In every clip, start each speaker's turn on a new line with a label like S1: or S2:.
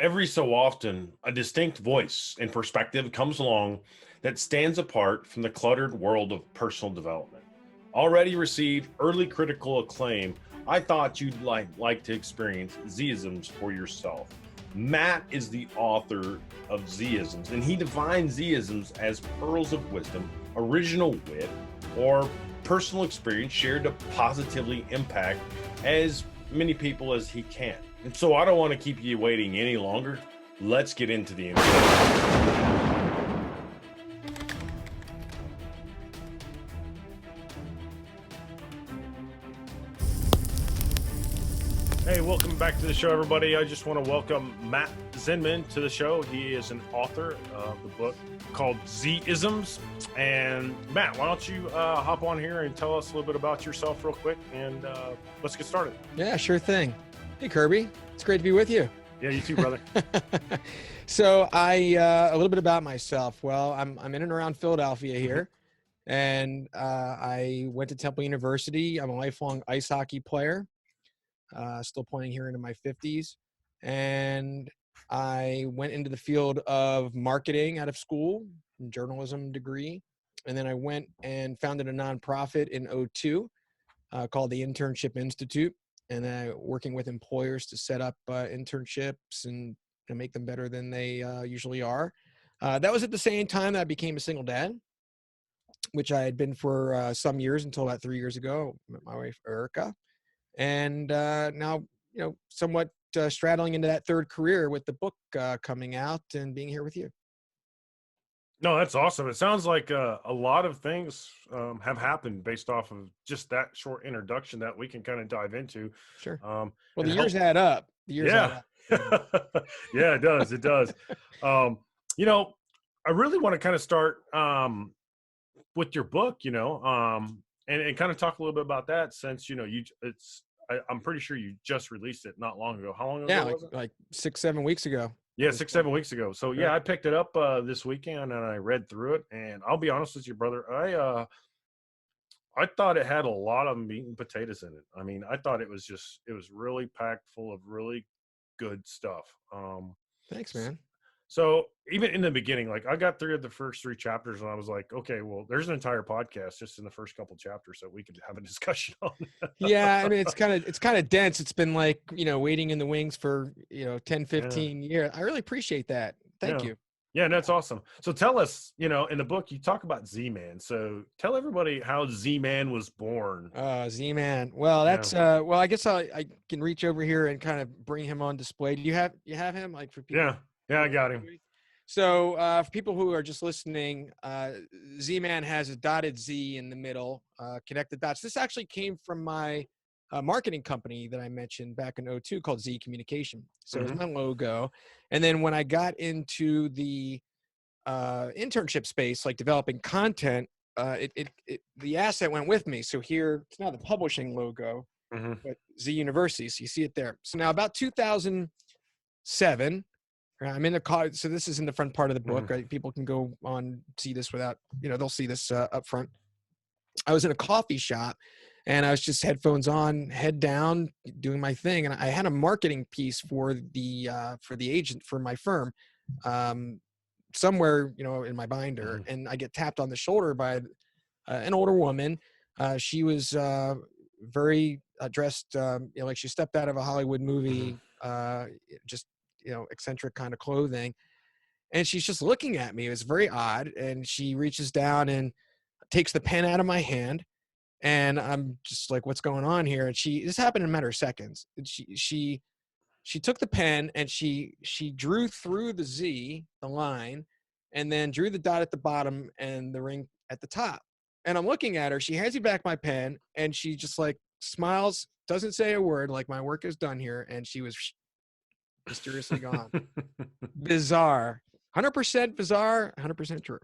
S1: Every so often, a distinct voice and perspective comes along that stands apart from the cluttered world of personal development. Already received early critical acclaim, I thought you'd like to experience Zisms for yourself. Matt is the author of Zisms, and he defines Zisms as pearls of wisdom, original wit, or personal experience shared to positively impact as many people as he can. And so I don't want to keep you waiting any longer. Let's get into the intro. Hey, welcome back to the show, everybody. I just want to welcome Matt Zinman to the show. He is an author of the book called Z-Isms. And Matt, why don't you hop on here and tell us a little bit about yourself real quick, and let's get started.
S2: Yeah, sure thing. Hey, Kirby. It's great to be with you.
S1: Yeah, you too, brother.
S2: So a little bit about myself. Well, I'm in and around Philadelphia here, and I went to Temple University. I'm a lifelong ice hockey player, still playing here into my 50s. And I went into the field of marketing out of school, journalism degree. And then I went and founded a nonprofit in '02 called the Internship Institute. And working with employers to set up internships and to make them better than they usually are. That was at the same time that I became a single dad, which I had been for some years until about 3 years ago. Met my wife, Erica. And now, somewhat straddling into that third career with the book coming out and being here with you.
S1: No, that's awesome. It sounds like a lot of things have happened based off of just that short introduction that we can kind of dive into.
S2: Sure. Well, the years add up. The years add
S1: up. Yeah, it does. It does. I really want to kind of start with your book, and kind of talk a little bit about that since, I'm pretty sure you just released it not long ago. How long ago was it?
S2: Like 6-7 weeks ago.
S1: Yeah, 6-7 weeks ago. So yeah, I picked it up this weekend and I read through it. And I'll be honest with you, brother, I thought it had a lot of meat and potatoes in it. I mean, I thought it was really packed full of really good stuff.
S2: Thanks, man.
S1: So even in the beginning, like I got through the first 3 chapters and I was like, okay, well, there's an entire podcast just in the first couple chapters that we could have a discussion on.
S2: Yeah. I mean, it's kind of dense. It's been like, waiting in the wings for, 10, 15 years. I really appreciate that. Thank you.
S1: Yeah. And that's awesome. So tell us, in the book, you talk about ZMan. So tell everybody how ZMan was born.
S2: ZMan. Well, that's, well, I guess I can reach over here and kind of bring him on display. Do you have him like for people?
S1: Yeah, I got him.
S2: So for people who are just listening, ZMan has a dotted Z in the middle, connected dots. This actually came from my marketing company that I mentioned back in '02 called Z Communication. So it's my logo. And then when I got into the internship space, like developing content, the asset went with me. So here, it's not the publishing logo, but Z University. So you see it there. So now about 2007, I'm in the car. So this is in the front part of the book, right? People can go on, see this without, they'll see this up front. I was in a coffee shop and I was just headphones on, head down, doing my thing. And I had a marketing piece for the agent for my firm, somewhere, in my binder. And I get tapped on the shoulder by an older woman. She was very dressed, like she stepped out of a Hollywood movie, just, eccentric kind of clothing. And she's just looking at me. It was very odd. And she reaches down and takes the pen out of my hand. And I'm just like, what's going on here? And this happened in a matter of seconds. And she took the pen and she drew through the Z, the line, and then drew the dot at the bottom and the ring at the top. And I'm looking at her. She hands me back my pen and she just like smiles, doesn't say a word, like my work is done here. And she was mysteriously gone. Bizarre. 100% bizarre, 100% true.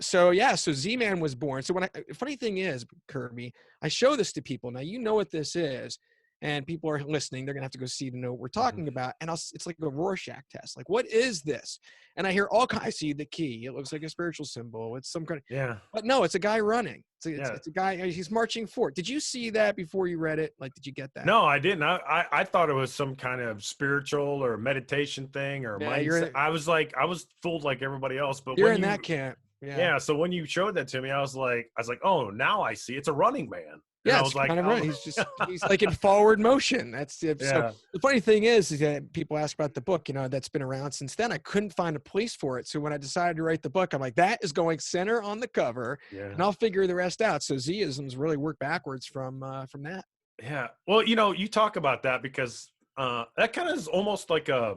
S2: So Z-Man was born. So funny thing is, Kirby, I show this to people. Now, you know what this is. and people are listening. They're gonna have to go see to know what we're talking about. And it's like a Rorschach test. Like, what is this? And I hear all kinds. I see the key. It looks like a spiritual symbol. It's some kind of,
S1: Yeah.
S2: but no, it's a guy running.
S1: Yeah.
S2: It's a guy. He's marching forward. Did you see that before you read it? Like, did you get that?
S1: No, I didn't. I thought it was some kind of spiritual or meditation thing or
S2: Yeah,
S1: mindset. I was fooled like everybody else. But
S2: you're
S1: when
S2: in
S1: you,
S2: that camp.
S1: yeah. So when you showed that to me, I was like, oh, now I see. It's a running man. And
S2: Yeah,
S1: I
S2: it's
S1: was like,
S2: kind of right.
S1: oh.
S2: He's like in forward motion. That's it. So
S1: Yeah.
S2: the funny thing is that people ask about the book, that's been around since then. I couldn't find a place for it. So when I decided to write the book, I'm like, that is going center on the cover,
S1: Yeah.
S2: and I'll figure the rest out. So Z-isms really work backwards from that.
S1: Yeah. Well, you talk about that because that kind of is almost like a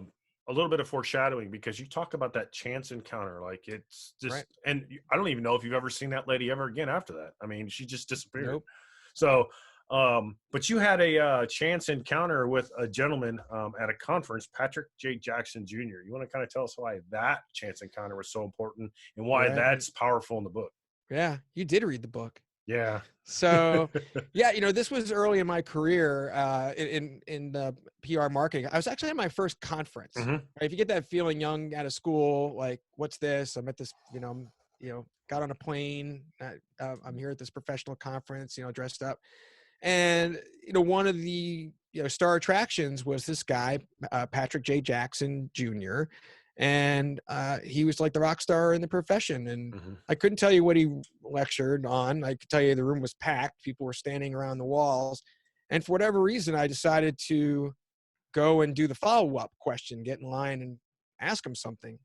S1: little bit of foreshadowing, because you talk about that chance encounter. Like, it's just,
S2: Right.
S1: and I don't even know if you've ever seen that lady ever again after that. I mean, she just disappeared.
S2: Nope.
S1: So, but you had a chance encounter with a gentleman at a conference, Patrick J. Jackson Jr. You want to kind of tell us why that chance encounter was so important and why that's powerful in the book?
S2: Yeah, you did read the book.
S1: Yeah.
S2: So, yeah, this was early in my career in the PR marketing. I was actually at my first conference.
S1: Mm-hmm.
S2: Right? If you get that feeling young out of school, like, what's this? I'm at this, got on a plane. I'm here at this professional conference, dressed up. And, one of the, star attractions was this guy, Patrick J. Jackson Jr., and he was like the rock star in the profession. And I couldn't tell you what he lectured on. I could tell you the room was packed. People were standing around the walls. And for whatever reason, I decided to go and do the follow-up question, get in line and ask him something.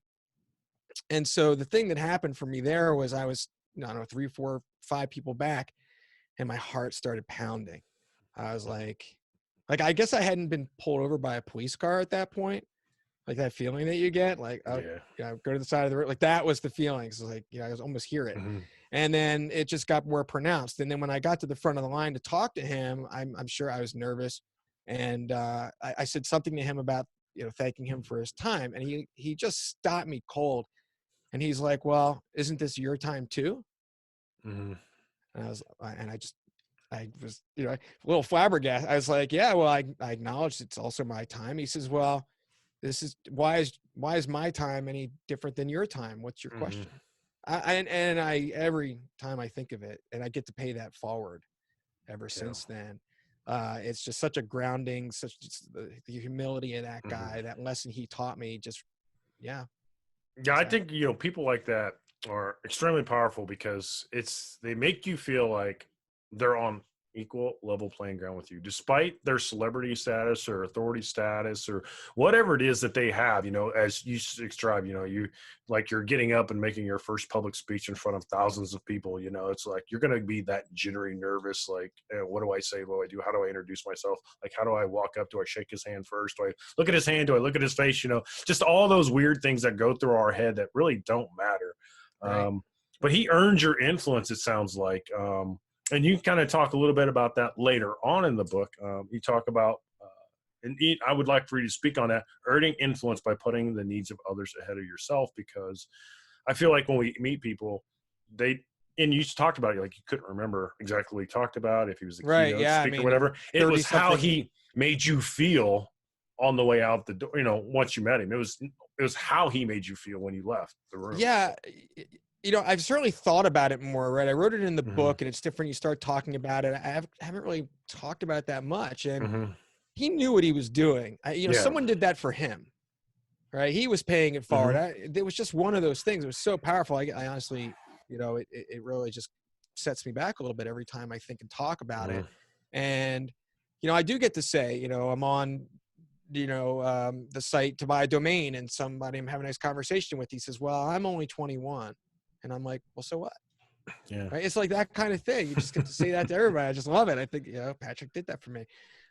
S2: And so the thing that happened for me there was I was, 3, 4, 5 people back, and my heart started pounding. I was like, I guess I hadn't been pulled over by a police car at that point. Like that feeling that you get, like, go to the side of the road. Like, that was the feeling. So like, I was almost hear it. And then it just got more pronounced. And then when I got to the front of the line to talk to him, I'm sure I was nervous. And I said something to him about, thanking him for his time. And he just stopped me cold. And he's like, well, isn't this your time too? And I was a little flabbergasted. I was like, yeah, well, I acknowledge it's also my time. He says, well, this is why is my time any different than your time? What's your question? I every time I think of it, and I get to pay that forward ever since then. It's just such a grounding, such the humility of that guy, that lesson he taught me. Yeah,
S1: I think people like that are extremely powerful because they make you feel like they're on equal level playing ground with you, despite their celebrity status or authority status or whatever it is that they have. As you describe, you're getting up and making your first public speech in front of thousands of people. It's like you're going to be that jittery, nervous. Like, what do I say? What do I do? How do I introduce myself? Like, how do I walk up? Do I shake his hand first? Do I look at his hand? Do I look at his face? Just all those weird things that go through our head that really don't matter.
S2: Right.
S1: But he earned your influence, it sounds like. And you kind of talk a little bit about that later on in the book. You talk about, I would like for you to speak on that, earning influence by putting the needs of others ahead of yourself, because I feel like when we meet people, and you talked about it, like you couldn't remember exactly what he talked about, if he was the keynote speaker or whatever. It was how he made you feel on the way out the door, once you met him. It was how he made you feel when you left the room.
S2: Yeah. I've certainly thought about it more, right? I wrote it in the book, and it's different. You start talking about it. I haven't really talked about it that much. And he knew what he was doing. Someone did that for him, right? He was paying it forward. It was just one of those things. It was so powerful. I honestly, it really just sets me back a little bit every time I think and talk about it. And, I do get to say, I'm on, the site to buy a domain, and somebody I'm having a nice conversation with, he says, well, I'm only 21. And I'm like, well, so what?
S1: Yeah.
S2: Right? It's like that kind of thing. You just get to say that to everybody. I just love it. I think, Patrick did that for me.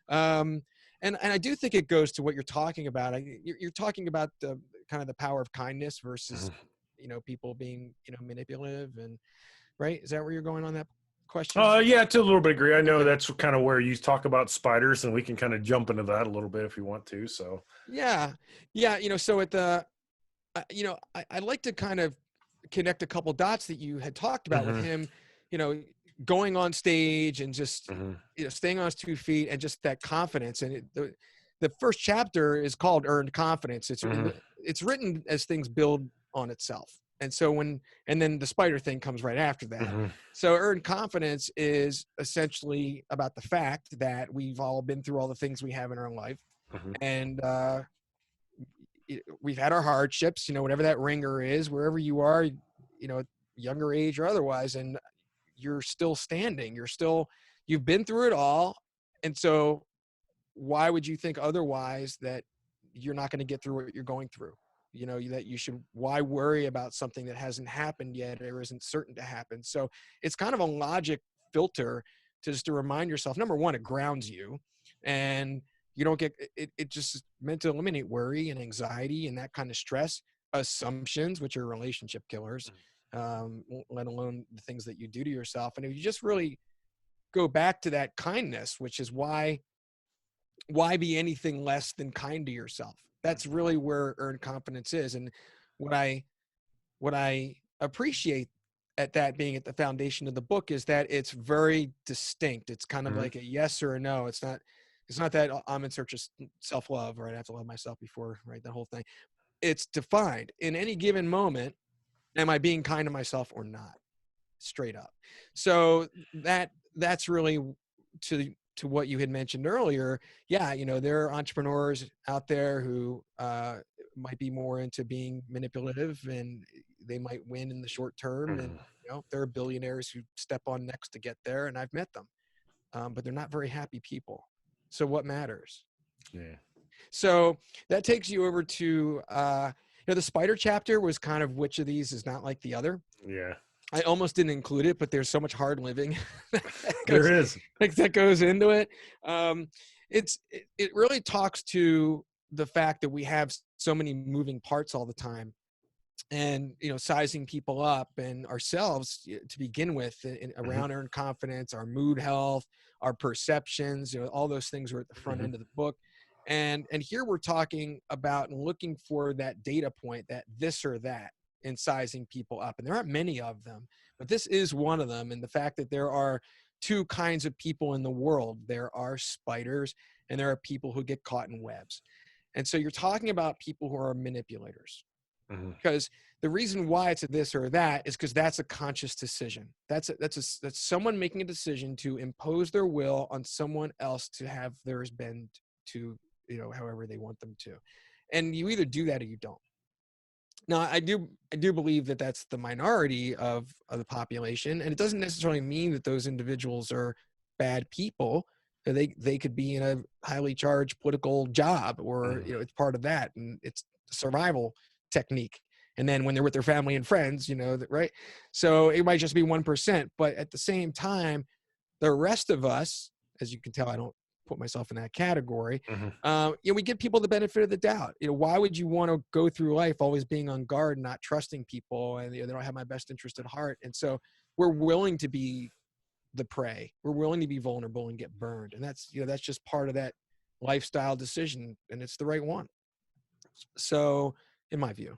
S2: And I do think it goes to what you're talking about. You're talking about the kind of the power of kindness versus, people being, manipulative, and right. Is that where you're going on that question?
S1: Yeah, to a little bit agree. I know that's kind of where you talk about spiders, and we can kind of jump into that a little bit if you want to. So
S2: yeah. So at the, I'd like to kind of connect a couple dots that you had talked about with him, going on stage and just
S1: Mm-hmm.
S2: staying on his 2 feet and just that confidence. And the first chapter is called Earned Confidence.
S1: Mm-hmm.
S2: It's written as things build on itself. And so and then the spider thing comes right after that.
S1: Mm-hmm.
S2: So Earned Confidence is essentially about the fact that we've all been through all the things we have in our life.
S1: Mm-hmm.
S2: And we've had our hardships, whatever that ringer is, wherever you are, younger age or otherwise, and you're still standing. You've been through it all. And so why would you think otherwise that you're not going to get through what you're going through? That you should, why worry about something that hasn't happened yet or isn't certain to happen? So it's kind of a logic filter to remind yourself, number one, it grounds you, and you don't get it. It just meant to eliminate worry and anxiety and that kind of stress, assumptions, which are relationship killers, let alone the things that you do to yourself. And if you just really go back to that kindness, which is why be anything less than kind to yourself? That's really where Earned Confidence is. And what I appreciate at that being at the foundation of the book is that it's very distinct. It's kind of
S1: Mm-hmm.
S2: like a yes or a no. It's not that I'm in search of self-love, right? I have to love myself before, right? The whole thing. It's defined in any given moment. Am I being kind to myself or not? Straight up. So that's really to what you had mentioned earlier. Yeah, there are entrepreneurs out there who might be more into being manipulative, and they might win in the short term. And there are billionaires who step on next to get there, and I've met them, but they're not very happy people. So what matters?
S1: Yeah.
S2: So that takes you over to the spider chapter was kind of which of these is not like the other.
S1: Yeah.
S2: I almost didn't include it, but there's so much hard living
S1: There is.
S2: that goes into it. It really talks to the fact that we have so many moving parts all the time, and sizing people up and ourselves to begin with around Earned Confidence, our mood health, our perceptions, all those things are at the front end of the book. And here we're talking about and looking for that data point, that this or that, in sizing people up. And there aren't many of them, but this is one of them. And the fact that there are two kinds of people in the world. There are spiders and there are people who get caught in webs. And so you're talking about people who are manipulators. Because the reason why it's a this or that is because that's a conscious decision. That's someone making a decision to impose their will on someone else to have theirs bend to, however they want them to. And you either do that or you don't. Now, I do believe that that's the minority of the population, and it doesn't necessarily mean that those individuals are bad people. They could be in a highly charged political job, or it's part of that, and it's a survival technique. And then when they're with their family and friends, right? So it might just be 1%, but at the same time, the rest of us, as you can tell, I don't put myself in that category. We give people the benefit of the doubt. Why would you want to go through life always being on guard, not trusting people, and they don't have my best interest at heart? And so we're willing to be the prey. We're willing to be vulnerable and get burned, and that's just part of that lifestyle decision, and it's the right one. So, in my view,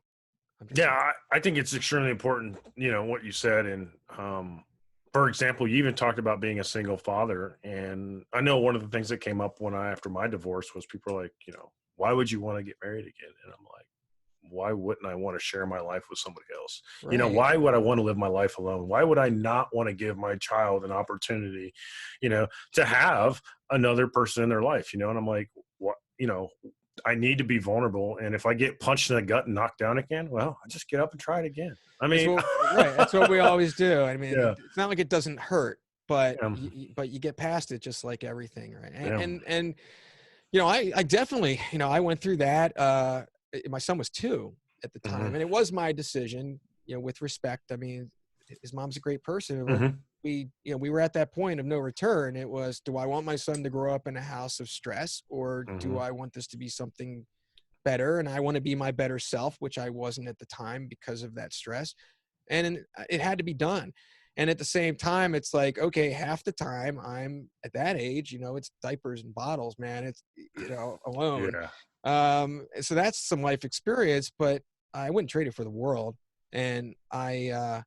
S1: yeah, I think it's extremely important. What you said, and for example, you even talked about being a single father. And I know one of the things that came up after my divorce was people are like, why would you want to get married again? And I'm like, why wouldn't I want to share my life with somebody else?
S2: Right.
S1: Why would I want to live my life alone? Why would I not want to give my child an opportunity, to have another person in their life, and I'm like, what, I need to be vulnerable. And if I get punched in the gut and knocked down again, well, I just get up and try it again. I mean,
S2: that's what we always do. I mean,
S1: yeah.
S2: It's not like it doesn't hurt, but you get past it, just like everything. Right. And I definitely, I went through that. My son was 2 at the time, and it was my decision, with respect. I mean, his mom's a great person, but we were at that point of no return. It was, do I want my son to grow up in a house of stress, or do I want this to be something better? And I want to be my better self, which I wasn't at the time because of that stress. And it had to be done. And at the same time, it's like, okay, half the time I'm at that age, it's diapers and bottles, man. It's, alone.
S1: Yeah.
S2: So that's some life experience, but I wouldn't trade it for the world. And I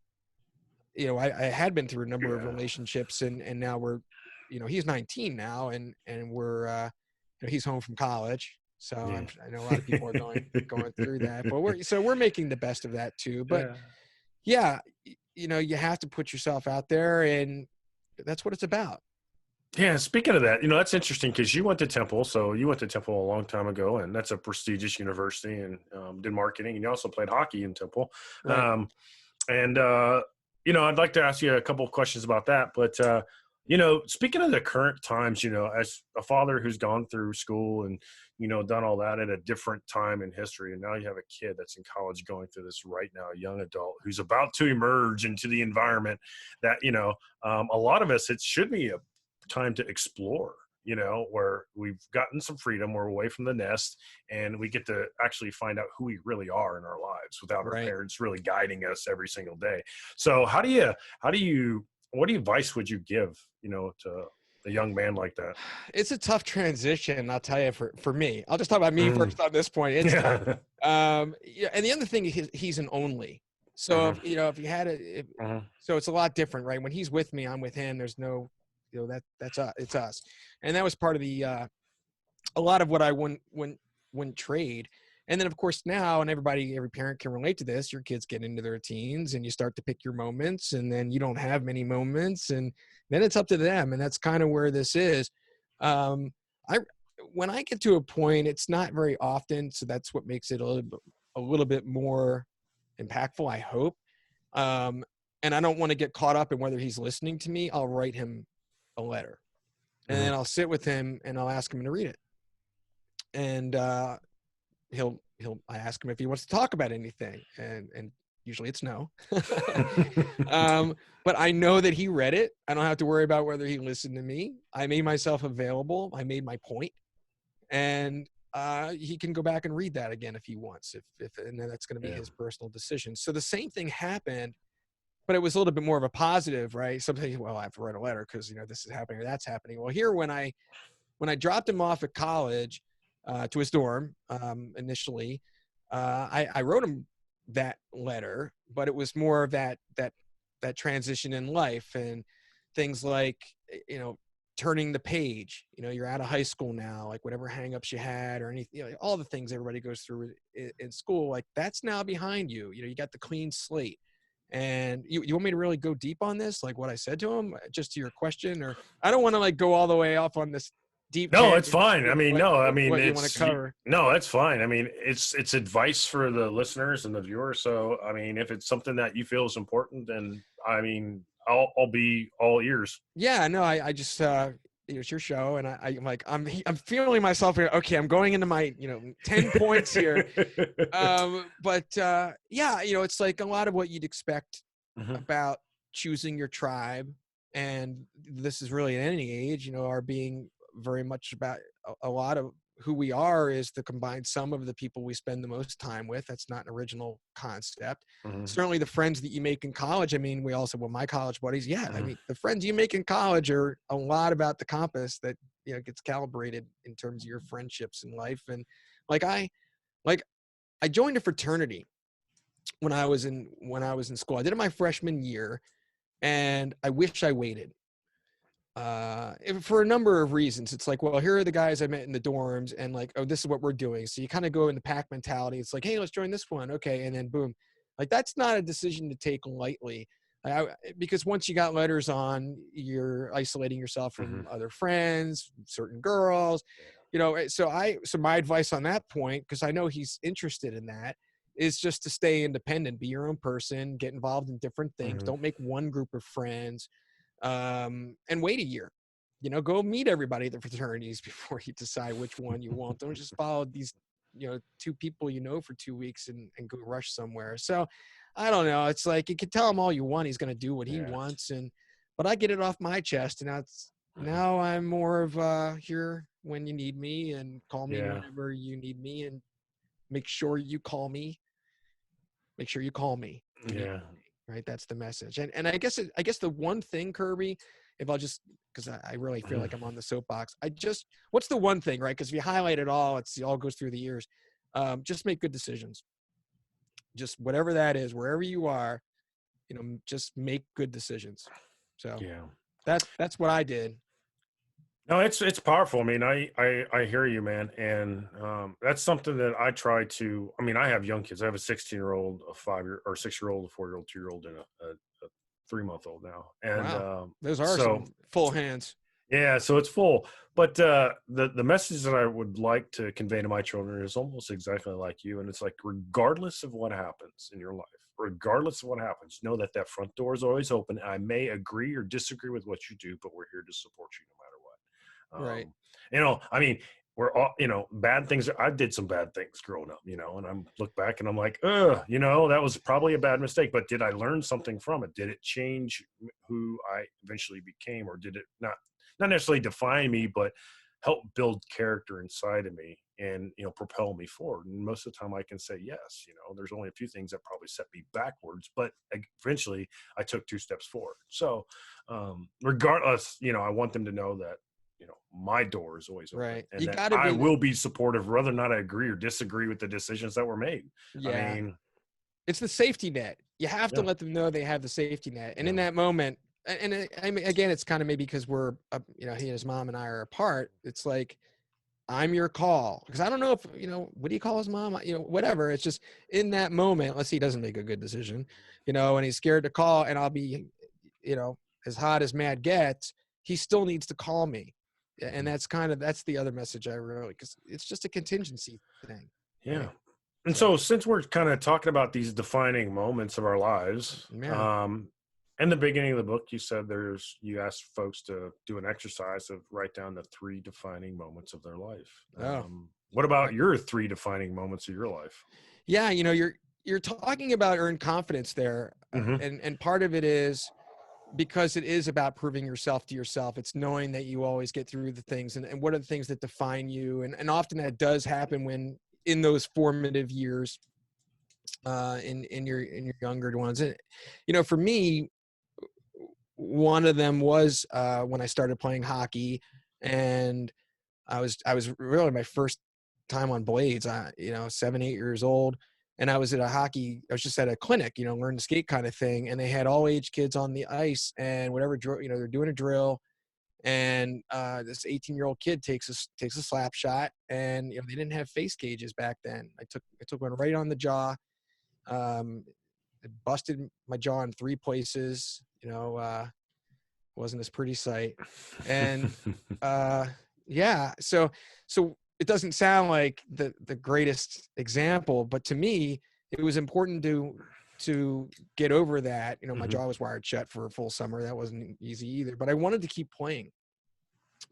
S2: I had been through a number of
S1: Yeah.
S2: relationships, and now we're, he's 19 now, and we're, he's home from college. So
S1: Yeah.
S2: I know a lot of people are going through that, but we're making the best of that too. But
S1: Yeah.
S2: yeah, you have to put yourself out there, and that's what it's about.
S1: Yeah, speaking of that, that's interesting because you went to Temple. So you went to Temple a long time ago, and that's a prestigious university, and did marketing, and you also played hockey in Temple.
S2: Right.
S1: Um, and I'd like to ask you a couple of questions about that. But speaking of the current times, as a father who's gone through school and done all that at a different time in history, and now you have a kid that's in college going through this right now, a young adult who's about to emerge into the environment that a lot of us, it should be a time to explore, where we've gotten some freedom, we're away from the nest, and we get to actually find out who we really are in our lives without our
S2: Right.
S1: parents really guiding us every single day. So what advice would you give, to a young man like that?
S2: It's a tough transition, I'll tell you, for me. I'll just talk about me
S1: Mm.
S2: first on this point. It's tough.
S1: Yeah.
S2: Yeah, and the other thing, he's an only. So
S1: Mhm.
S2: if you had
S1: Mhm.
S2: so it's a lot different, right? When he's with me, I'm with him. There's no, that's us. It's us, and that was part of the a lot of what I wouldn't trade. And then of course now, and every parent can relate to this, your kids get into their teens and you start to pick your moments, and then you don't have many moments, and then it's up to them. And that's kind of where this is. I When I get to a point, it's not very often, so that's what makes it a little bit more impactful, I hope. Um, and I don't want to get caught up in whether he's listening to me. I'll write him a letter, and
S1: Mhm.
S2: then I'll sit with him and I'll ask him to read it. And I ask him if he wants to talk about anything, and usually it's no. um, but I know that he read it. I don't have to worry about whether he listened to me. I made myself available. I made my point, and he can go back and read that again if he wants. If and then that's going to be
S1: Yeah.
S2: his personal decision. So the same thing happened, but it was a little bit more of a positive, right? Sometimes, well, I have to write a letter because this is happening or that's happening. Well, here when I dropped him off at college to his dorm initially, I wrote him that letter, but it was more of that transition in life, and things like, turning the page. You're out of high school now, like whatever hangups you had or anything, all the things everybody goes through in school, like that's now behind you. You got the clean slate. And you want me to really go deep on this, like what I said to him, just to your question, or I don't want to like go all the way off on this deep
S1: No, it's
S2: tangent.
S1: fine. I mean, no, I mean,
S2: What you want to cover?
S1: no, that's fine. I mean, it's advice for the listeners and the viewers. So, I mean, if it's something that you feel is important, then I mean, I'll be all ears.
S2: Yeah, no, I just it's your show, and I'm like I'm feeling myself here. Okay, I'm going into my 10 points here. But yeah, it's like a lot of what you'd expect
S1: Mhm.
S2: about choosing your tribe, and this is really at any age, are being very much about a lot of who we are is the combined sum of the people we spend the most time with. That's not an original concept.
S1: Mhm.
S2: Certainly the friends that you make in college. I mean, we also, well, my college buddies, yeah, I
S1: Mhm.
S2: mean, the friends you make in college are a lot about the compass that gets calibrated in terms of your friendships in life. And like like I joined a fraternity when I was in school. I did it my freshman year, and I wish I waited for a number of reasons. It's like, well, here are the guys I met in the dorms, and like, oh, this is what we're doing. So you kind of go into pack mentality. It's like, hey, let's join this one, okay, and then boom. Like that's not a decision to take lightly. Because once you got letters on, you're isolating yourself
S1: Mhm.
S2: from other friends, certain girls, so my advice on that point, because I know he's interested in that, is just to stay independent, be your own person, get involved in different things,
S1: Mhm.
S2: don't make one group of friends, and wait a year. Go meet everybody at the fraternities before you decide which one you want. Don't just follow these, two people for 2 weeks and go rush somewhere. So I don't know. It's like you can tell him all you want. He's going to do what he
S1: Yeah.
S2: wants. But I get it off my chest. And
S1: Mhm.
S2: now I'm more of here when you need me, and call me
S1: Yeah.
S2: whenever you need me, and make sure you call me. Make sure you call me when you
S1: Yeah.
S2: need me, right? That's the message. And I guess the one thing, Kirby, if I'll just, because I really feel
S1: Mhm.
S2: like I'm on the soapbox. What's the one thing, right? Because if you highlight it all, it all goes through the years. Just make good decisions. Just whatever that is, wherever you are, just make good decisions. So
S1: Yeah.
S2: that's what I did.
S1: No, it's powerful. I mean, I hear you, man, and that's something that I try to. I mean, I have young kids. I have a 16-year-old, a 5-year or 6-year-old, a 4-year-old, 2-year-old, and a 3-month-old now. And
S2: Wow. Those are
S1: so,
S2: some full hands.
S1: yeah, so it's full. But the message that I would like to convey to my children is almost exactly like you, and it's like, regardless of what happens in your life, regardless of what happens, know that that front door is always open. I may agree or disagree with what you do, but we're here to support you no matter what.
S2: Right.
S1: I mean, we're all, bad things. I did some bad things growing up, and I'm look back and I'm like, that was probably a bad mistake, but did I learn something from it? Did it change who I eventually became, or did it not necessarily define me, but help build character inside of me and, propel me forward? And most of the time I can say yes. There's only a few things that probably set me backwards, but eventually I took 2 steps forward. So, regardless, I want them to know that, my door is always open,
S2: Right.
S1: and
S2: You
S1: that
S2: got to
S1: I
S2: be,
S1: will be supportive whether or not I agree or disagree with the decisions that were made. I
S2: yeah,
S1: mean,
S2: it's the safety net. You have to
S1: yeah,
S2: let them know they have the safety net. And in
S1: yeah,
S2: that moment, I mean, again, it's kind of maybe because we're, he and his mom and I are apart. It's like, I'm your call. Because I don't know if, what do you call his mom? Whatever. It's just in that moment, let's see, he doesn't make a good decision, and he's scared to call, and I'll be, as hot as Matt gets, he still needs to call me. And
S1: mhm,
S2: that's the other message I really, because it's just a contingency thing.
S1: yeah.
S2: Right.
S1: And
S2: So,
S1: so, since we're kind of talking about these defining moments of our lives,
S2: yeah.
S1: in the beginning of the book, you said you asked folks to do an exercise of write down the 3 defining moments of their life.
S2: Oh,
S1: What about your 3 defining moments of your life?
S2: yeah. You're talking about earned confidence there.
S1: Hmm.
S2: And part of it is because it is about proving yourself to yourself. It's knowing that you always get through the things, and what are the things that define you. And often that does happen when in those formative years, in your younger ones. And, for me, one of them was, when I started playing hockey, and I was really my first time on blades. 7, 8 years old, and I was at a hockey. I was just at a clinic, learn to skate kind of thing, and they had all age kids on the ice, and whatever drill, they're doing a drill, and this 18-year-old kid takes a slap shot, and they didn't have face cages back then. I took one right on the jaw. It busted my jaw in 3 places. Wasn't a pretty sight, and yeah, so it doesn't sound like the greatest example, but to me it was important to get over that. My
S1: Hmm.
S2: jaw was wired shut for a full summer. That wasn't easy either, but I wanted to keep playing.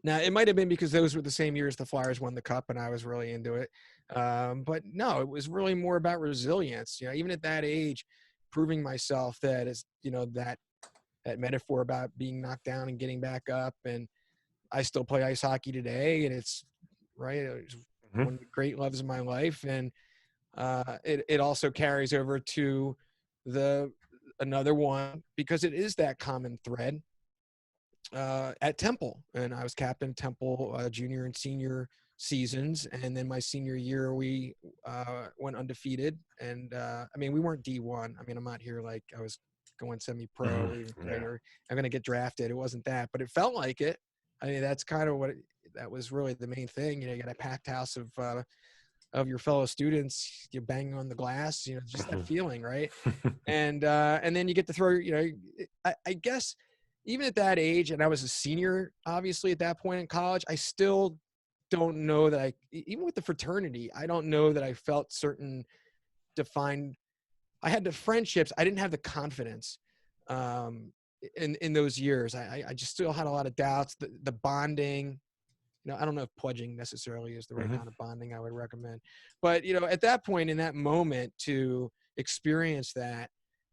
S2: Now it might have been because those were the same years the Flyers won the cup and I was really into it, but no, it was really more about resilience. Even at that age, proving myself that is, that metaphor about being knocked down and getting back up. And I still play ice hockey today, and it's right. It's
S1: Hmm.
S2: one of the great loves of my life. And it also carries over to another one, because it is that common thread, at Temple. And I was captain Temple, junior and senior seasons. And then my senior year, we went undefeated. And I mean, we weren't D1. I mean, I'm not here like I was going semi-pro,
S1: Hmm.
S2: or even
S1: Yeah.
S2: or I'm going to get drafted. It wasn't that, but it felt like it. I mean, that's kind of that was really the main thing. You got a packed house of your fellow students, you banging on the glass, just that
S1: Mhm.
S2: feeling, right? And then you get to throw, I guess even at that age, and I was a senior, obviously at that point in college, I still don't know that even with the fraternity, I don't know that I felt certain defined. I had the friendships. I didn't have the confidence, um, in those years. I just still had a lot of doubts. The bonding, I don't know if pledging necessarily is the right
S1: Mhm.
S2: kind of bonding I would recommend, but at that point in that moment to experience that,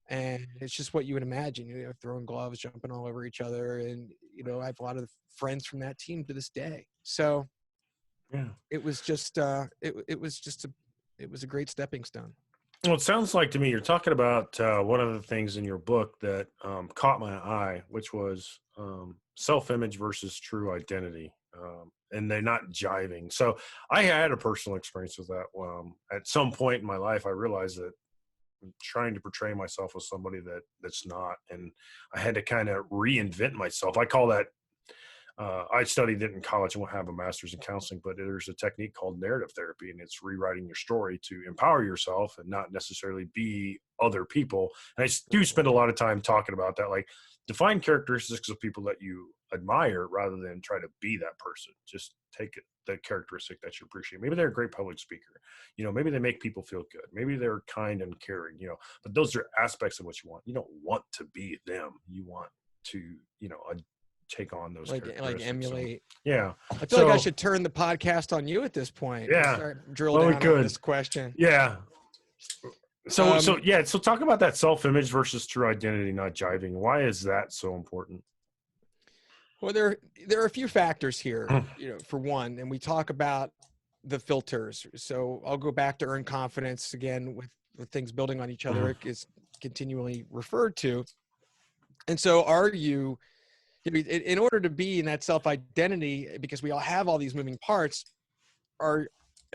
S2: and it's just what you would imagine, throwing gloves, jumping all over each other, and I have a lot of friends from that team to this day. So
S1: Yeah.
S2: it was just it was a great stepping stone.
S1: Well, it sounds like to me you're talking about one of the things in your book that caught my eye, which was self-image versus true identity, and they're not jiving. So I had a personal experience with that. At some point in my life, I realized that trying to portray myself as somebody that's not. And I had to kind of reinvent myself. I call that, I studied it in college. I won't have a master's in counseling, but there's a technique called narrative therapy, and it's rewriting your story to empower yourself and not necessarily be other people. And I do spend a lot of time talking about that, like define characteristics of people that you admire rather than try to be that person. Just take the characteristic that you appreciate. Maybe they're a great public speaker. Maybe they make people feel good. Maybe they're kind and caring, but those are aspects of what you want. You don't want to be them. You want to, take on those
S2: like emulate.
S1: Yeah.
S2: I feel like I should turn the podcast on you at this point.
S1: Yeah.
S2: Start drill down on this question.
S1: Yeah. So talk about that self-image versus true identity not jiving. Why is that so important?
S2: Well, there are a few factors here, for one, and we talk about the filters. So I'll go back to earn confidence again with things building on each other. It's continually referred to. And so are you, in order to be in that self-identity, because we all have all these moving parts, are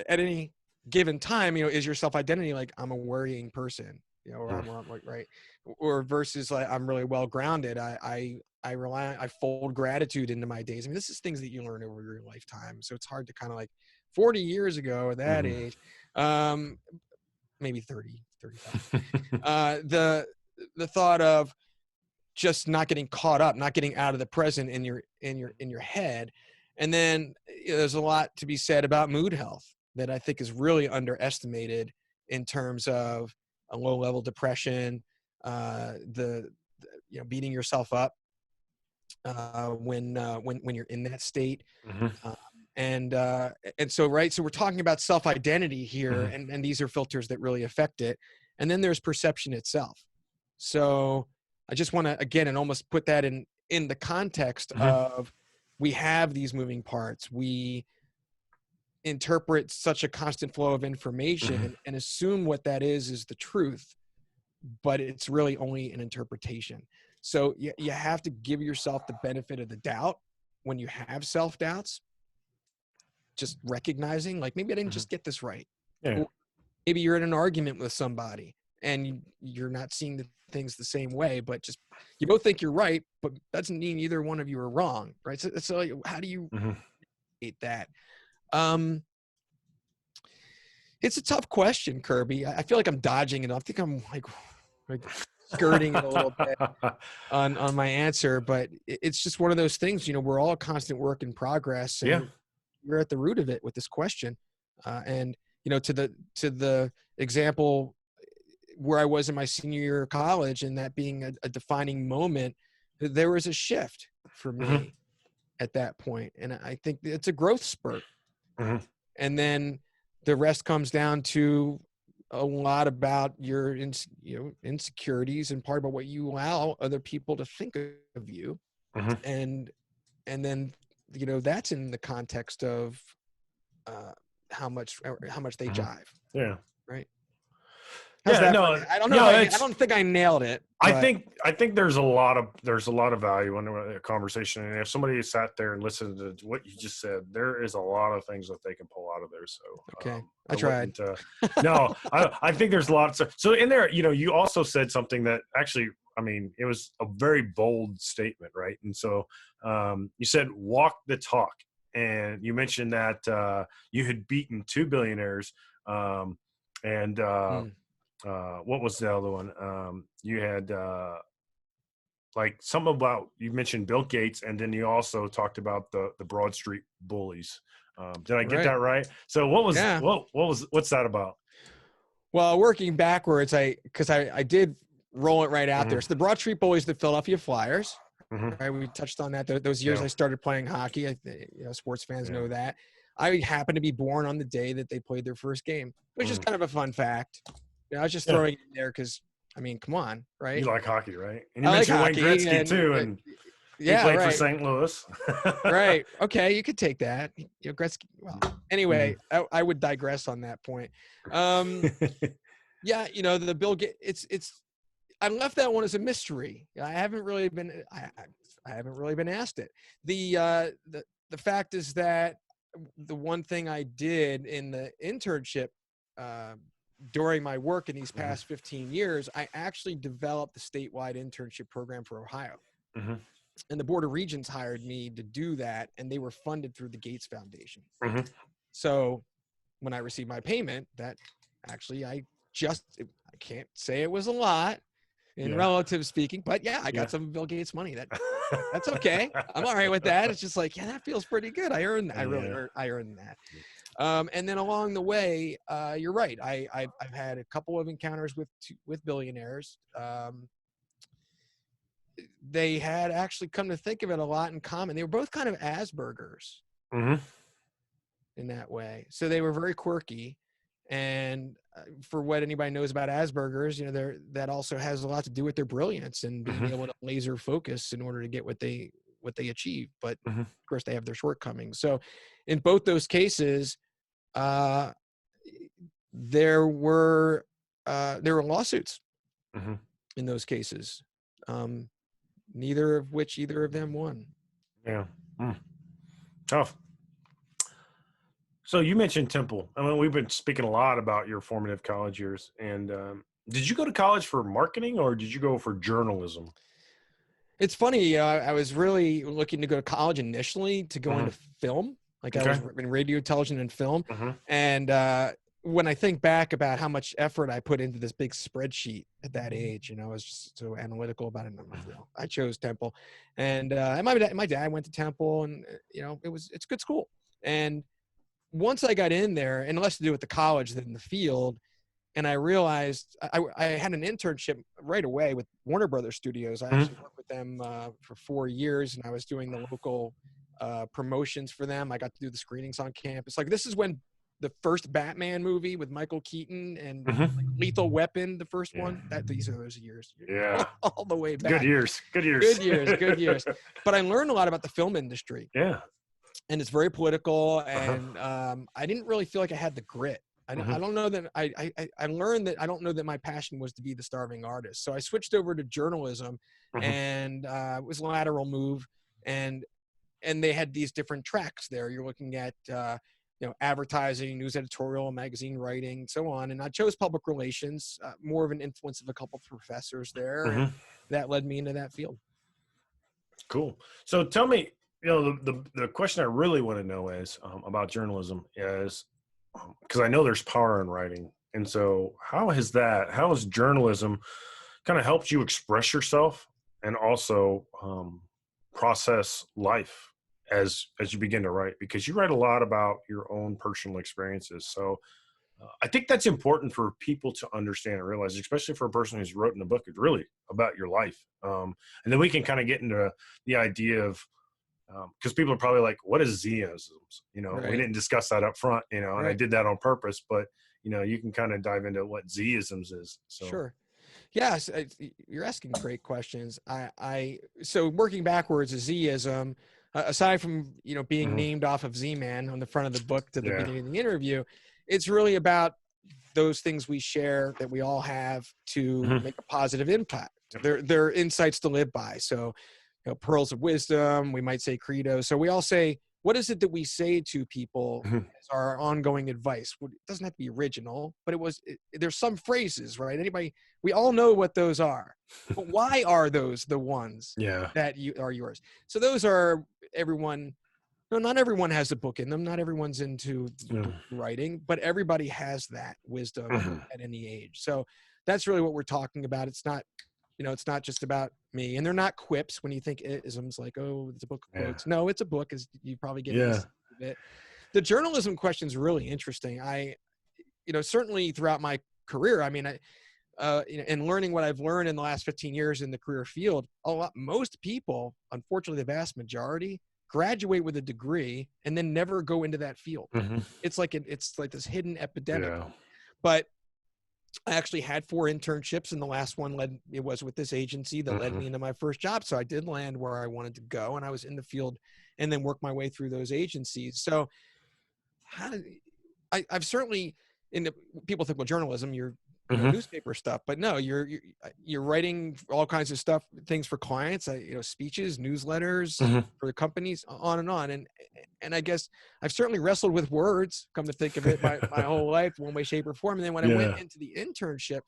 S2: at any given time, is your self-identity like I'm a worrying person, or I'm right, or versus like I'm really well grounded. I fold gratitude into my days. I mean, this is things that you learn over your lifetime, so it's hard to kind of like 40 years ago at that age, maybe 30, 35. The thought of just not getting caught up, not getting out of the present in your head. And then there's a lot to be said about mood health that I think is really underestimated in terms of a low level depression, beating yourself up when you're in that state. And so we're talking about self-identity here, and these are filters that really affect it. And then there's perception itself. So I just want to, again, and almost put that in the context of, we have these moving parts. We interpret such a constant flow of information and assume what that is the truth, but it's really only an interpretation. So you have to give yourself the benefit of the doubt when you have self-doubts, just recognizing like, maybe I didn't just get this right.
S1: Yeah.
S2: Or maybe you're in an argument with somebody and you're not seeing the things the same way, but just you both think you're right, but doesn't mean either one of you are wrong, right? So how do you hate that? It's a tough question, Kirby. I feel like I'm dodging it. I think I'm like skirting it a little bit on my answer, but it's just one of those things. We're all a constant work in progress, and you're at the root of it with this question. And to the example where I was in my senior year of college, and that being a defining moment, there was a shift for me at that point. And I think it's a growth spurt. And then the rest comes down to a lot about your insecurities, and part about what you allow other people to think of you. And then, that's in the context of how much they jive.
S1: Yeah.
S2: Right.
S1: I don't know.
S2: I don't think I nailed it.
S1: I think there's a lot of value in a conversation, and if somebody sat there and listened to what you just said, there is a lot of things that they can pull out of there. So
S2: okay, I tried.
S1: No, I think there's lots of, so in there. You also said something that actually, I mean, it was a very bold statement, right? And so you said walk the talk, and you mentioned that you had beaten 2 billionaires, what was the other one? You had like something about, you mentioned Bill Gates, and then you also talked about the Broad Street bullies. Did I get that right? So what's that about?
S2: Well, working backwards, because I did roll it right out there. So the Broad Street bullies, the Philadelphia Flyers. Right, we touched on that. Those years I started playing hockey. Sports fans know that. I happened to be born on the day that they played their first game, which is kind of a fun fact. I was just throwing it in there because, I mean, come on, right?
S1: You like hockey, right? And you mentioned Wayne Gretzky too, and he played for St. Louis.
S2: Right. Okay, you could take that. Gretzky. Well, anyway, I would digress on that point. The Bill Gates. It's. I left that one as a mystery. I haven't really been asked it. The fact is that the one thing I did in the internship during my work in these past 15 years, I actually developed the statewide internship program for Ohio.
S1: Mm-hmm.
S2: And the Board of Regents hired me to do that, and they were funded through the Gates Foundation.
S1: Mm-hmm.
S2: So when I received my payment, that actually I can't say it was a lot in relative speaking, but yeah, I got some Bill Gates money. That's okay. I'm all right with that. It's just like, yeah, that feels pretty good. I earned that. And then along the way, you're right. I've had a couple of encounters with billionaires. They had actually, come to think of it, a lot in common. They were both kind of Asperger's in that way. So they were very quirky. And for what anybody knows about Asperger's, that also has a lot to do with their brilliance and being able to laser focus in order to get what they achieve. But of course, they have their shortcomings. So in both those cases, there were lawsuits in those cases. Neither of which either of them won.
S1: Yeah. Tough. So you mentioned Temple. I mean, we've been speaking a lot about your formative college years. And did you go to college for marketing or did you go for journalism?
S2: It's funny. I was really looking to go to college initially to go into film. Like I was in radio, television, and film. And when I think back about how much effort I put into this big spreadsheet at that age, I was just so analytical about it. I chose Temple, and my dad went to Temple, and it's a good school. And once I got in there, and less to do with the college than the field, and I realized I had an internship right away with Warner Brothers Studios. I actually worked with them for 4 years, and I was doing the local promotions for them. I got to do the screenings on campus. Like, this is when the first Batman movie with Michael Keaton and like Lethal Weapon, the first one. These are those years.
S1: Yeah.
S2: All the way back.
S1: Good years.
S2: Good years. But I learned a lot about the film industry.
S1: Yeah.
S2: And it's very political. And I didn't really feel like I had the grit. I don't know that I learned that I don't know that my passion was to be the starving artist. So I switched over to journalism and it was a lateral move. And they had these different tracks there. You're looking at, advertising, news editorial, magazine writing, so on. And I chose public relations, more of an influence of a couple of professors there. And that led me into that field.
S1: Cool. So tell me, the question I really want to know is about journalism is, because I know there's power in writing. And so how has journalism kind of helped you express yourself and also process life as you begin to write? Because you write a lot about your own personal experiences. So I think that's important for people to understand and realize, especially for a person who's written a book. It's really about your life. And then we can kind of get into the idea of, because people are probably like, what is Z-isms?
S2: Right.
S1: We didn't discuss that up front, and I did that on purpose, but you can kind of dive into what Z-isms is. So.
S2: Sure. Yes. You're asking great questions. So working backwards, a Z-ism, aside from, being named off of ZMan on the front of the book to the beginning of the interview, it's really about those things we share that we all have to make a positive impact. They're insights to live by. So, pearls of wisdom, we might say credo. So we all say, what is it that we say to people as our ongoing advice? It doesn't have to be original, but there's some phrases, right? We all know what those are, but why are those the ones that are yours? So those are everyone. No, not everyone has a book in them. Not everyone's into writing, but everybody has that wisdom at any age. So that's really what we're talking about. It's not, it's not just about me, and they're not quips when you think isms like, oh, it's a book of quotes. No, it's a book, as you probably get a bit. The journalism question is really interesting. I certainly throughout my career, I mean, and learning what I've learned in the last 15 years in the career field, most people, unfortunately, the vast majority, graduate with a degree and then never go into that field. It's like this hidden epidemic. But I actually had 4 internships, and the last one was with this agency that led me into my first job. So I did land where I wanted to go, and I was in the field and then worked my way through those agencies. So I've certainly, people think, well, journalism, you're newspaper stuff. But no, you're writing all kinds of stuff, things for clients, speeches, newsletters for the companies, on and on. And I guess I've certainly wrestled with words, come to think of it, my whole life, one way, shape, or form. And then when I went into the internship,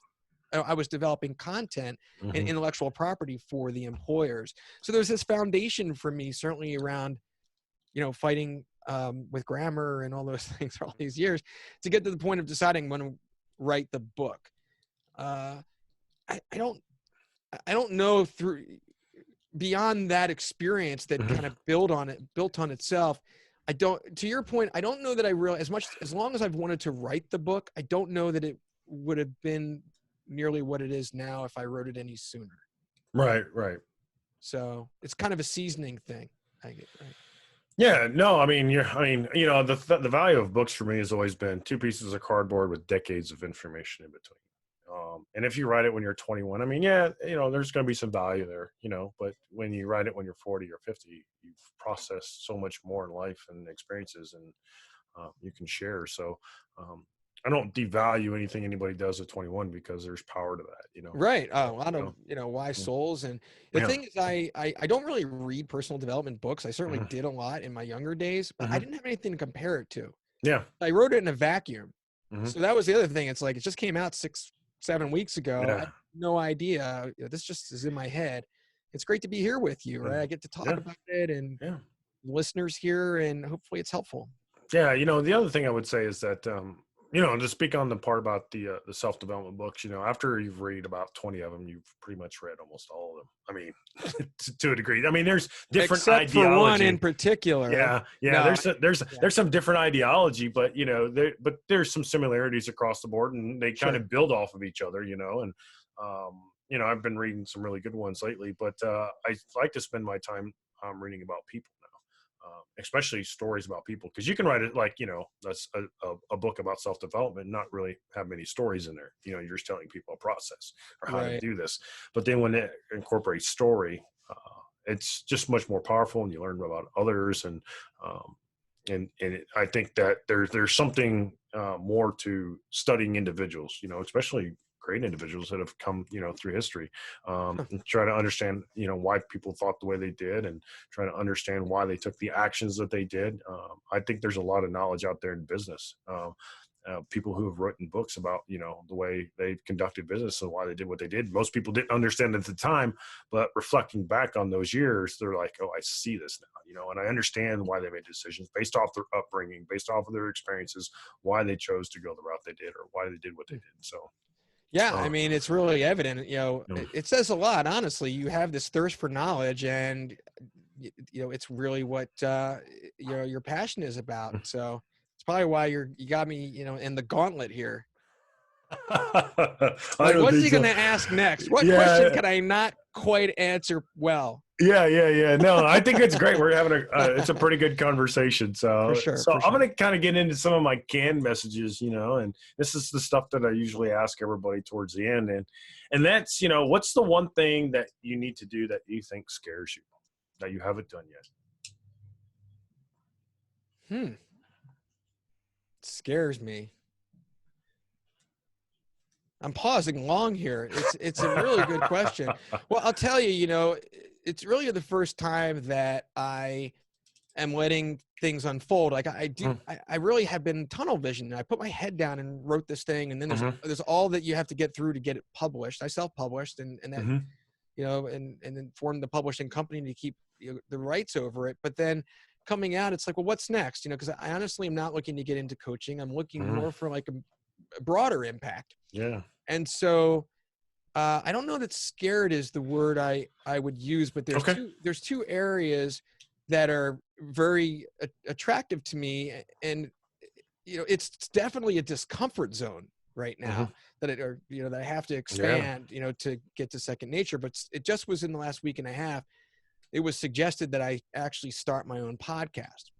S2: I was developing content and intellectual property for the employers. So there's this foundation for me, certainly around, fighting with grammar and all those things for all these years to get to the point of deciding when to write the book. I don't know, through beyond that experience that kind of built on itself. To your point, I don't know that I really, as long as I've wanted to write the book, I don't know that it would have been nearly what it is now if I wrote it any sooner.
S1: Right.
S2: So it's kind of a seasoning thing. Right?
S1: Yeah, no, I mean, the value of books for me has always been 2 pieces of cardboard with decades of information in between. And if you write it when you're 21, I mean, there's going to be some value there, but when you write it when you're 40 or 50, you've processed so much more in life and experiences, and you can share. So I don't devalue anything anybody does at 21 because there's power to that,
S2: Right. A lot of, wise souls. And the thing is, I don't really read personal development books. I certainly did a lot in my younger days, but I didn't have anything to compare it to.
S1: Yeah.
S2: I wrote it in a vacuum. So that was the other thing. It's like, it just came out 6-7 weeks ago. I have no idea. This just is in my head. It's great to be here with you, right? I get to talk about it, and listeners here, and hopefully it's helpful.
S1: Yeah. The other thing I would say is that, to speak on the part about the self-development books, after you've read about 20 of them, you've pretty much read almost all of them. I mean, to a degree. I mean, there's different
S2: Except
S1: ideology.
S2: for one in particular.
S1: Yeah. No, there's some different ideology, but there's some similarities across the board, and they kind of build off of each other. And I've been reading some really good ones lately, but I like to spend my time reading about people now. Especially stories about people, because you can write it like, that's a book about self-development, not really have many stories in there. You're just telling people a process or how to do this. But then when it incorporates story, it's just much more powerful, and you learn about others. And I think that there's something more to studying individuals, especially great individuals that have come, through history, and try to understand, why people thought the way they did, and try to understand why they took the actions that they did. I think there's a lot of knowledge out there in business. People who have written books about, the way they conducted business and why they did what they did. Most people didn't understand at the time, but reflecting back on those years, they're like, oh, I see this now, and I understand why they made decisions based off their upbringing, based off of their experiences, why they chose to go the route they did, or why they did what they did. So.
S2: Yeah, I mean, it's really evident, it says a lot, honestly. You have this thirst for knowledge, and, it's really what, your passion is about. So it's probably why you got me, in the gauntlet here. Like, what's he going to ask next? What question can I not quite answer well?
S1: Yeah. No, I think it's great. We're having it's a pretty good conversation. So,
S2: for sure.
S1: I'm going to kind of get into some of my canned messages, and this is the stuff that I usually ask everybody towards the end. And that's, what's the one thing that you need to do that you think scares you, that you haven't done yet?
S2: It scares me. I'm pausing long here. It's a really good question. Well, I'll tell you, it's really the first time that I am letting things unfold. Like I do, I really have been tunnel vision. I put my head down and wrote this thing, and then there's all that you have to get through to get it published. I self-published, and that, and then formed the publishing company to keep the rights over it. But then coming out, it's like, well, what's next? Because I honestly am not looking to get into coaching. I'm looking more for like a broader impact.
S1: Yeah.
S2: And so I don't know that scared is the word I would use, but there's two areas that are very attractive to me. And, it's definitely a discomfort zone right now that that I have to expand, to get to second nature. But it just was in the last week and a half, it was suggested that I actually start my own podcast.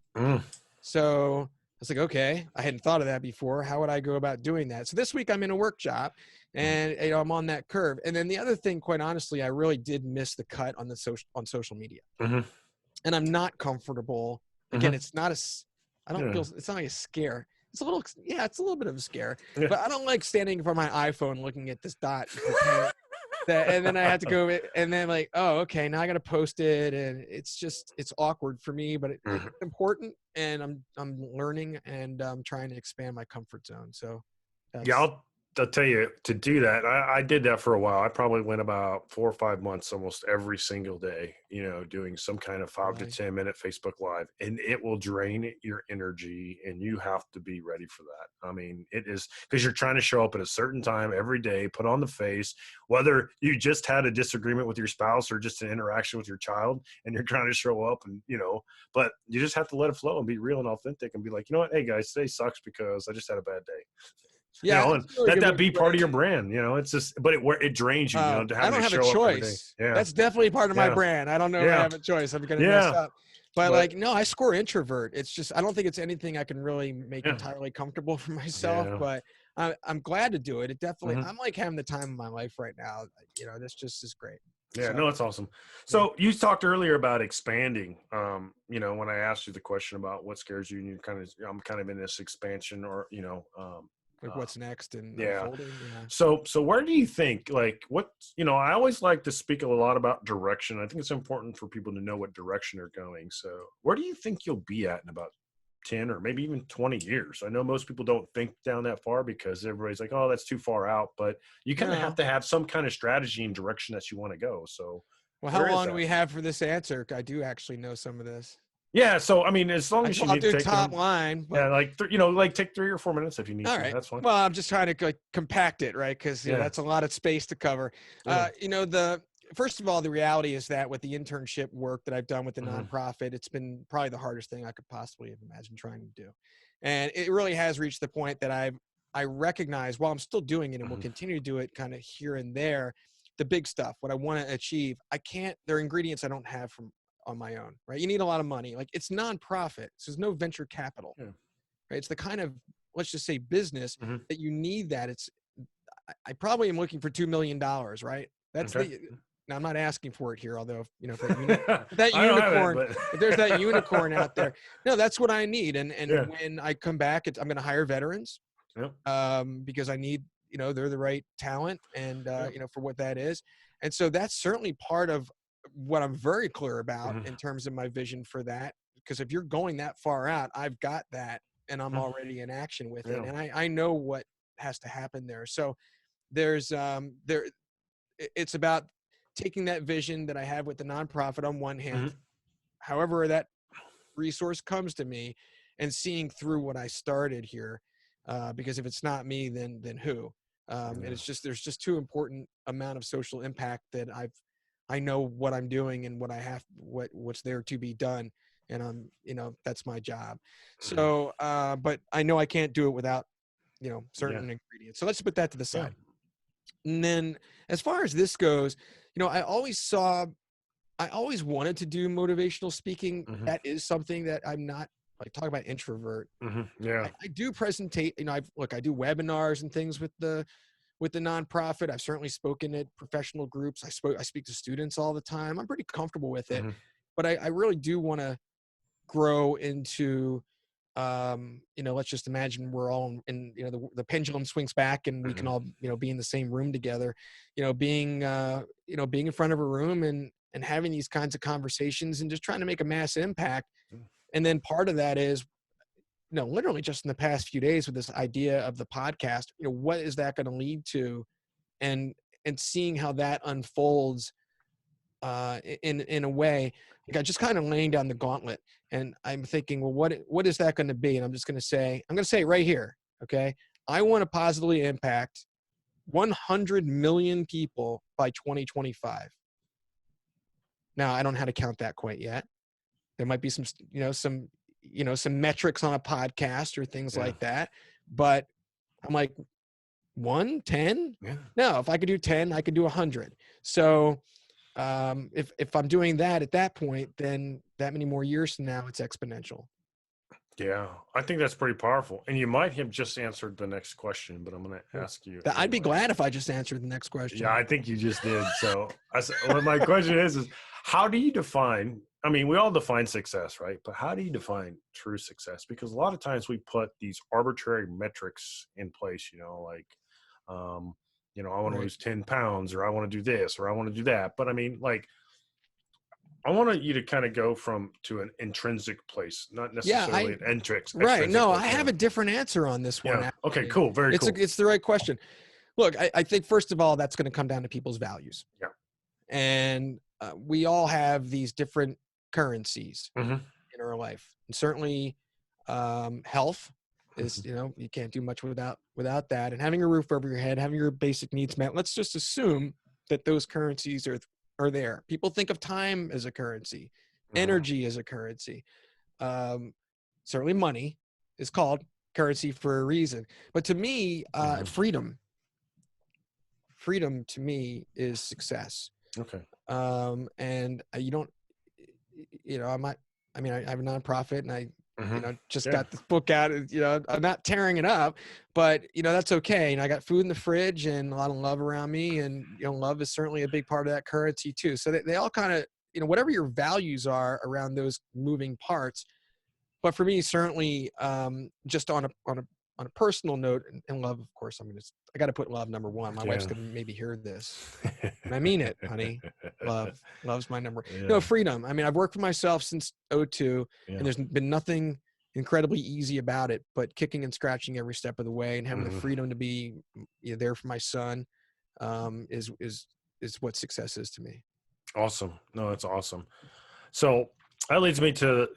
S2: So I was like, okay, I hadn't thought of that before. How would I go about doing that? So this week I'm in a workshop, and I'm on that curve. And then the other thing, quite honestly, I really did miss the cut on social media, and I'm not comfortable. Again, it's not it's not like a scare. it's a little, yeah, it's a little bit of a scare,
S1: Yeah.
S2: but I don't like standing in front of my iPhone looking at this dot and then I have to go and then like, oh, okay, now I got to post it. And it's awkward for me, but it's important, and I'm learning, and I'm trying to expand my comfort zone. So
S3: Yeah, I'll tell you, to do that, I did that for a while. I probably went about 4 or 5 months almost every single day, doing some kind of 5 to 10 minute Facebook Live, and it will drain your energy, and you have to be ready for that. I mean, it is, because you're trying to show up at a certain time every day, put on the face, whether you just had a disagreement with your spouse or just an interaction with your child, and you're trying to show up, and but you just have to let it flow and be real and authentic and be like, you know what, hey guys, today sucks because I just had a bad day.
S2: Yeah,
S3: and really let that be part of your brand. It's just, but it drains you. To have
S2: I don't have a choice. Yeah. That's definitely part of my brand. I don't know if I have a choice. I'm gonna mess up. But no, I score introvert. It's just, I don't think it's anything I can really make entirely comfortable for myself. But I'm glad to do it. It definitely, I'm like having the time of my life right now. This just is great.
S3: Yeah, no, it's awesome. So you talked earlier about expanding. When I asked you the question about what scares you, and I'm kind of in this expansion, or
S2: like what's next and unfolding. Yeah.
S3: So where do you think, like, I always like to speak a lot about direction. I think it's important for people to know what direction they're going. So where do you think you'll be at in about 10 or maybe even 20 years? I know most people don't think down that far because everybody's like, oh, that's too far out, but you kind of have to have some kind of strategy and direction that you want to go. So
S2: well, how long do we have for this answer? I do actually know some of this.
S3: Yeah, so I mean, as long as you need to take
S2: top line,
S3: but, like take 3 or 4 minutes if you need to.
S2: Right.
S3: That's fine.
S2: Well, I'm just trying to compact it, right? Because that's a lot of space to cover. First of all, the reality is that with the internship work that I've done with the nonprofit, it's been probably the hardest thing I could possibly have imagined trying to do, and it really has reached the point that I recognize, while I'm still doing it and will continue to do it, kind of here and there, the big stuff, what I want to achieve. There are ingredients I don't have on my own, right? You need a lot of money. Like, it's nonprofit, so there's no venture capital, right? It's the kind of, let's just say, business that you need. That I probably am looking for $2 million, right? That's now I'm not asking for it here, although if that unicorn, if there's that unicorn out there, no, that's what I need. And when I come back, I'm going to hire veterans, because I need, they're the right talent, and for what that is. And so that's certainly part of what I'm very clear about in terms of my vision for that, because if you're going that far out, I've got that, and I'm already in action with it, and I know what has to happen there. So it's about taking that vision that I have with the nonprofit on one hand, however that resource comes to me, and seeing through what I started here, because if it's not me, then who? And it's just, there's just too important amount of social impact that I know what I'm doing and what's there to be done. And that's my job. So, but I know I can't do it without, certain ingredients. So let's put that to the side. And then as far as this goes, I always wanted to do motivational speaking. That is something that I'm not, like, talk about introvert. I do presentate, I do webinars and things with the nonprofit. I've certainly spoken at professional groups. I speak to students all the time. I'm pretty comfortable with it, but I really do want to grow into, let's just imagine we're all in, the pendulum swings back, and we can all, be in the same room together, being in front of a room and having these kinds of conversations and just trying to make a mass impact. And then part of that is, literally just in the past few days with this idea of the podcast, what is that going to lead to, and seeing how that unfolds in a way. Like, I just kind of laying down the gauntlet, and I'm thinking, well, what is that going to be? And I'm going to say it right here. Okay. I want to positively impact 100 million people by 2025. Now, I don't know how to count that quite yet. There might be some metrics on a podcast or things like that, but I'm like, 10? No, if I could do 10, I could do 100. So if I'm doing that at that point, then that many more years from now, it's exponential.
S3: Yeah, I think that's pretty powerful. And you might have just answered the next question, but I'm going to ask you.
S2: I'd be glad if I just answered the next question.
S3: Yeah, I think you just did. So my question is How do you define, I mean, we all define success, right? But how do you define true success? Because a lot of times we put these arbitrary metrics in place, like, um, I want to
S2: Right.
S3: lose 10 pounds, or I want to do this, or I want to do that. But I mean, like, I want you to kind of go to an intrinsic place, not
S2: Yeah,
S3: necessarily an
S2: right.
S3: extrinsic
S2: No,
S3: place.
S2: I have a different answer on this one.
S3: Yeah. Okay,
S2: Actually.
S3: cool. Very cool.
S2: It's the right question. Look, I think first of all, that's going to come down to people's values.
S3: Yeah.
S2: And we all have these different currencies
S3: Mm-hmm.
S2: in our life. And certainly health is, you can't do much without that. And having a roof over your head, having your basic needs met. Let's just assume that those currencies are there. People think of time as a currency, energy as a currency. Certainly money is called currency for a reason. But to me, freedom to me is success.
S3: Okay.
S2: And you don't, I have a nonprofit, and I, just got this book out. I'm not tearing it up, but that's okay. I got food in the fridge and a lot of love around me, and love is certainly a big part of that currency too. So they all kind of, whatever your values are around those moving parts. But for me, certainly, just on a personal note, and love, of course, I got to put love number one. My wife's gonna maybe hear this, and I mean it, honey. Love's my number.
S3: Yeah.
S2: No, freedom. I've worked for myself since 2002,
S3: Yeah.
S2: and there's been nothing incredibly easy about it, but kicking and scratching every step of the way, and having the freedom to be there for my son, is what success is to me.
S3: Awesome. No, that's awesome. So that leads me to,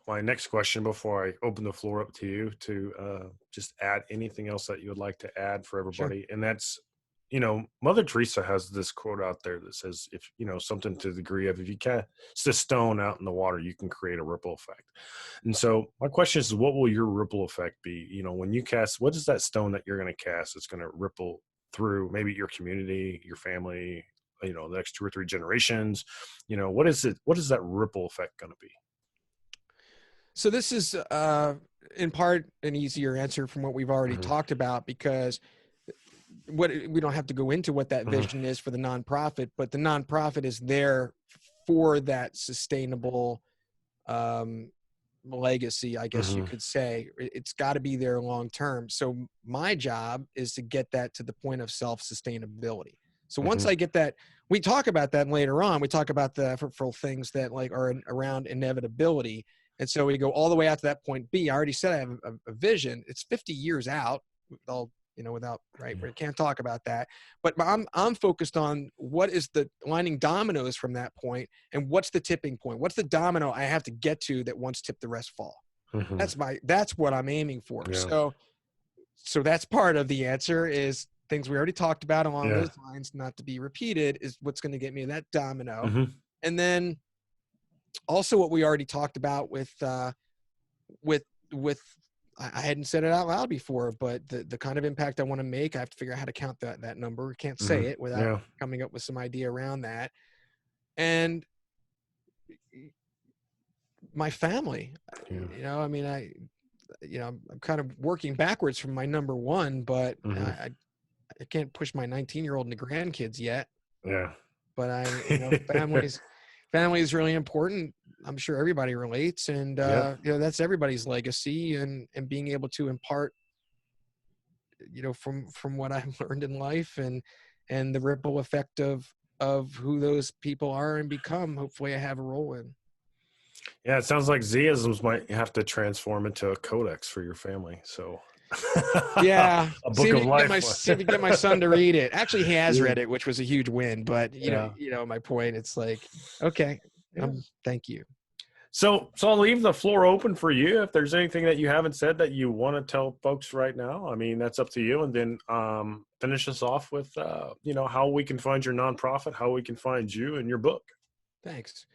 S3: my next question before I open the floor up to you to just add anything else that you would like to add for everybody.
S2: Sure.
S3: And that's, Mother Teresa has this quote out there that says, if, something to the degree of, if you cast a stone out in the water, you can create a ripple effect. And so my question is, what will your ripple effect be? When you cast, what is that stone that you're going to cast that's going to ripple through maybe your community, your family, the next 2 or 3 generations? What is that ripple effect going to be?
S2: So this is in part an easier answer from what we've already talked about, because we don't have to go into what that vision is for the nonprofit, but the nonprofit is there for that sustainable legacy, I guess you could say. It's got to be there long term. So my job is to get that to the point of self-sustainability. So once I get that, we talk about that later on. We talk about the effortful things that are around inevitability. And so we go all the way out to that point B. I already said I have a vision. It's 50 years out. Without, right, we can't talk about that. But I'm focused on what is the lining dominoes from that point, and what's the tipping point? What's the domino I have to get to that once tip, the rest fall? That's what I'm aiming for.
S3: Yeah.
S2: So that's part of the answer, is things we already talked about along those lines, not to be repeated, is what's going to get me that domino. And then also what we already talked about with I hadn't said it out loud before, but the kind of impact I want to make, I have to figure out how to count that number. I can't say it without coming up with some idea around that. And my family, I'm kind of working backwards from my number one, but I can't push my 19-year-old into grandkids yet.
S3: Yeah.
S2: But family is really important. I'm sure everybody relates, and that's everybody's legacy, and being able to impart, from what I've learned in life, and the ripple effect of who those people are and become. Hopefully I have a role in.
S3: Yeah, it sounds like Zisms might have to transform into a codex for your family. So
S2: yeah,
S3: a book of life.
S2: See if you get my son to read it. Actually, he has read it, which was a huge win. But you know my point. It's like, okay, thank you.
S3: So I'll leave the floor open for you. If there's anything that you haven't said that you want to tell folks right now, I mean, that's up to you. And then finish us off with, how we can find your nonprofit, how we can find you and your book.
S2: Thanks.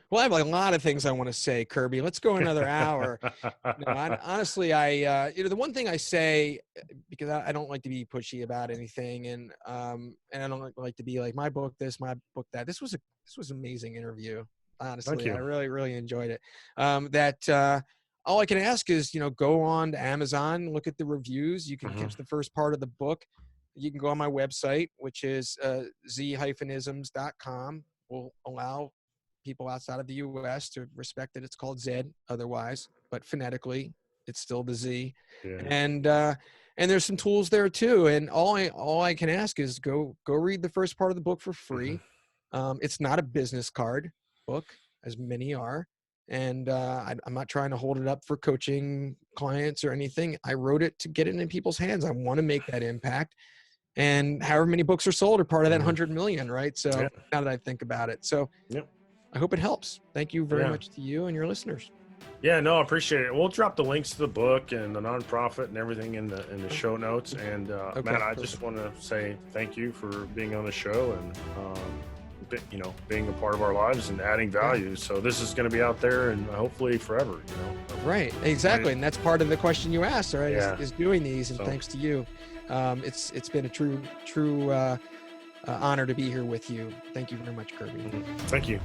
S2: Well, I have a lot of things I want to say, Kirby. Let's go another hour. Honestly, the one thing I say, because I don't like to be pushy about anything, and I don't like to be like, my book this, my book that. This was an amazing interview. Honestly, I really, really enjoyed it. All I can ask is, go on to Amazon, look at the reviews. You can catch the first part of the book. You can go on my website, which is z-isms.com. Will allow people outside of the U.S. to respect that it's called Zed otherwise, but phonetically it's still the Z.
S3: Yeah.
S2: And there's some tools there too. And all I can ask is go read the first part of the book for free. It's not a business card book, as many are. And I'm not trying to hold it up for coaching clients or anything. I wrote it to get it in people's hands. I want to make that impact. And however many books are sold are part of that 100 million, right? So now that I think about it. So I hope it helps. Thank you very much to you and your listeners.
S3: Yeah, no, I appreciate it. We'll drop the links to the book and the nonprofit and everything in the show notes. And Matt, I just want to say thank you for being on the show and being a part of our lives and adding value. So this is going to be out there and hopefully forever.
S2: Right, exactly, and that's part of the question you asked. Right, is doing these, and thanks to you, it's been a true honor to be here with you. Thank you very much, Kirby.
S3: Thank you.